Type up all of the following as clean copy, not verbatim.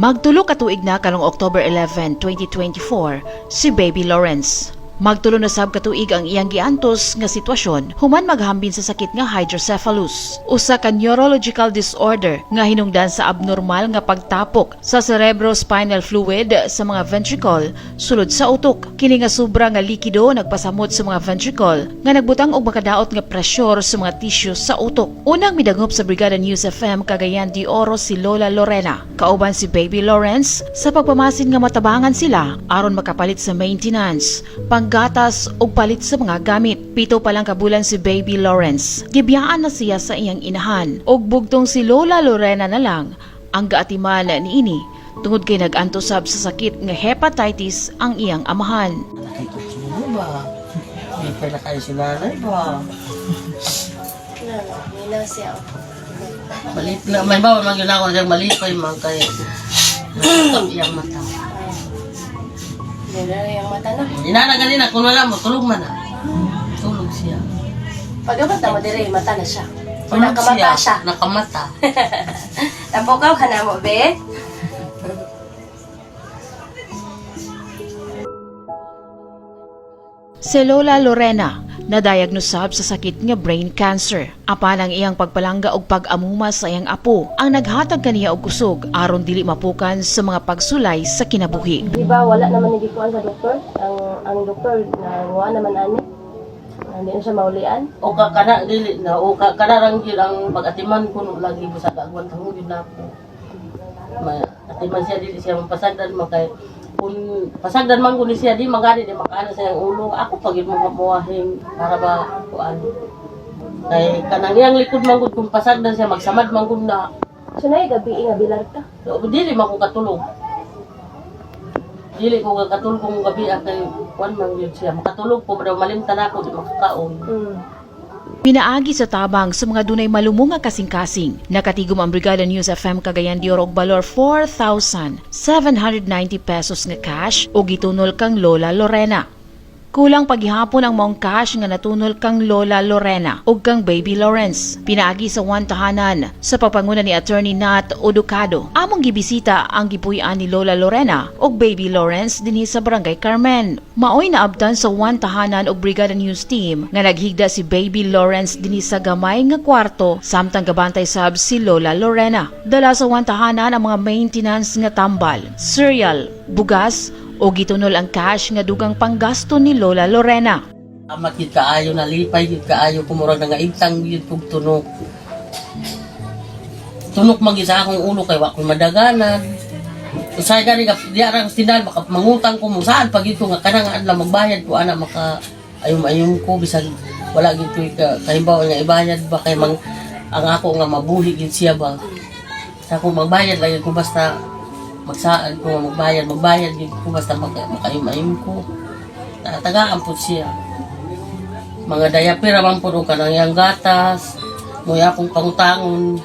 Magtulo ka tuig na karong October 11, 2024 si Baby Lawrence. Magtulo na sab katuig ang iyang giantos nga sitwasyon human maghambin sa sakit nga hydrocephalus, usa ka neurological disorder nga hinungdan sa abnormal nga pagtapok sa cerebrospinal fluid sa mga ventricle sulod sa utok. Kini nga sobra nga likido nagpasamot sa mga ventricle nga nagbutang og makadaot nga presyur sa mga tissues sa utok. Unang midangop sa Brigada News FM Cagayan de Oro si Lola Lorena kauban si Baby Lawrence sa pagpamasin nga matabangan sila aron makapalit sa maintenance, gatas o palit sa mga gamit. 7 pa lang kabulan si Baby Lawrence. Gibiyaan na siya sa iyang inahan og bugtong si Lola Lorena na lang ang gaatiman niini tungod kay nag-antosab sa sakit nga hepatitis ang iyang amahan. Nakikitsuro ba? Hindi pa na kayo si nanay ba? May na siya. Malit na. May ba man yun ako siyang malit pa yung mga kayo. Nakitang iyang mata. Hindi na yung mata na. Inanagali na. Kung wala mo, tulog man na. Tulog siya. Pagkabat na mo dire, mata na siya. Tulog Nakamata siya. Nakamata. Tapukaw ka na mo, be? Si Lola Lorena na-diagnosab sa sakit nga brain cancer. Apan ang iyang pagpalangga og pag-amuma sa iyang apo ang naghatag kaniya og kusog aron dili mapukan sa mga pagsulay sa kinabuhi. Di ba wala naman nagikuan sa doktor? Ang doktor na nguha naman ani. Hindi na siya maulian. O kakana, dili na. O kakana lang yun ang pag-atiman ko nung lagi mo sa kagwan tanong yun na po. Atiman siya, dili siya mapasagdan makay. Kung pasagdan man ko ni siya, di magani, di makaano sa iyang ulo. Ako pag mo kamuahing para ba kuan. Kay kanang iyang likod man gud kung pasagdan siya, magsamad man gud na. So na gabi nga bilar ka. So, dili man ko katulog. Dili ko katulog kung gabi kay kuan man yun siya. Makatulog ko, pero malimtan ako, di makakaon. Pinaagi sa tabang sa mga dunay malumong nga kasing-kasing. Nakatigom ang Brigada News FM Cagayan de Oro og balor 4,790 pesos nga cash o gitunol kang Lola Lorena. Kulang paghihapon ang maong cash nga natunol kang Lola Lorena ug kang Baby Lawrence. Pinaagi sa one tahanan sa pagpanguna ni Attorney Nat Oducado. Among gibisita ang gipuy-an ni Lola Lorena ug Baby Lawrence dinhi sa Barangay Carmen. Maoy naabtan sa one tahanan og Brigada News team nga naghigda si Baby Lawrence dinhi sa gamay nga kwarto samtang gabantay sab si Lola Lorena. Dala sa one tahanan ang mga maintenance nga tambal, cereal, bugas o gitunol ang cash nga dugang panggasto ni Lola Lorena. Amat yun kaayo, nalipay yun kaayo, kumurag na nga intang yun kong tunok. Tunok mag-isa akong ulo kay wakong madaganan. Usay gani ka, di arang tinal, baka mangutang ko mo saan pag ito nga kanang lang magbayad ko, anak maka ayum-ayum ko, bisan wala gito kahimbaw nga ibayad ba kay ang ako nga mabuhi gid siya ba. Sa akong magbayad lang ko basta magsaan ko magbayad din ko basta makayum-ayum ko. Tagaan po siya. Mga diaper man po ka nang yang gatas, muya akong pangutangon.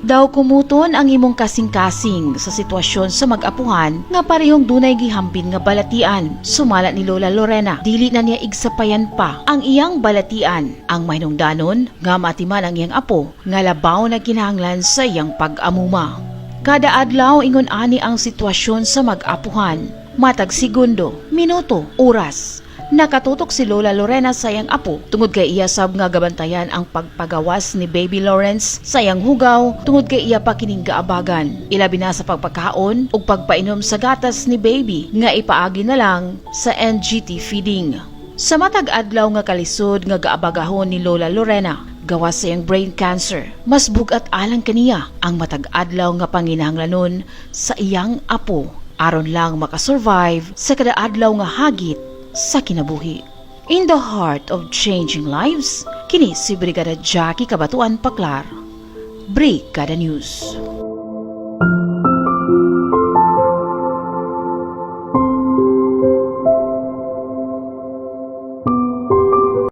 Daw kumuton ang imong kasing-kasing sa sitwasyon sa mag-apuhan nga parehong dunay gihambin nga balatian. Sumala ni Lola Lorena, dili na niya igsapayan pa ang iyang balatian. Ang mahinungdanon nga matiman ang iyang apo nga labaw na kinahanglan sa iyang pag-amuma. Kada adlaw ingon ani ang sitwasyon sa mag-apuhan. Matag segundo, minuto, oras. Nakatutok si Lola Lorena sa iyang apo tungod kay iya sab nga gabantayan ang pagpagawas ni Baby Lawrence sa iyang hugaw tungod kay iya pa kining gaabagan. Ilabi na sa pagpakaon ug pagpainom sa gatas ni Baby nga ipaagi na lang sa NGT feeding. Sa matag adlaw nga kalisod nga gaabagahon ni Lola Lorena gawas sa iyang brain cancer, mas bugat alang kaniya ang matag adlaw nga panginahanglanon sa iyang apo aron lang makasurvive sa kada adlaw nga hagit sa kinabuhi. In the heart of changing lives, kini si Brigada Jackie Kabatuan Paclar, Brigada News.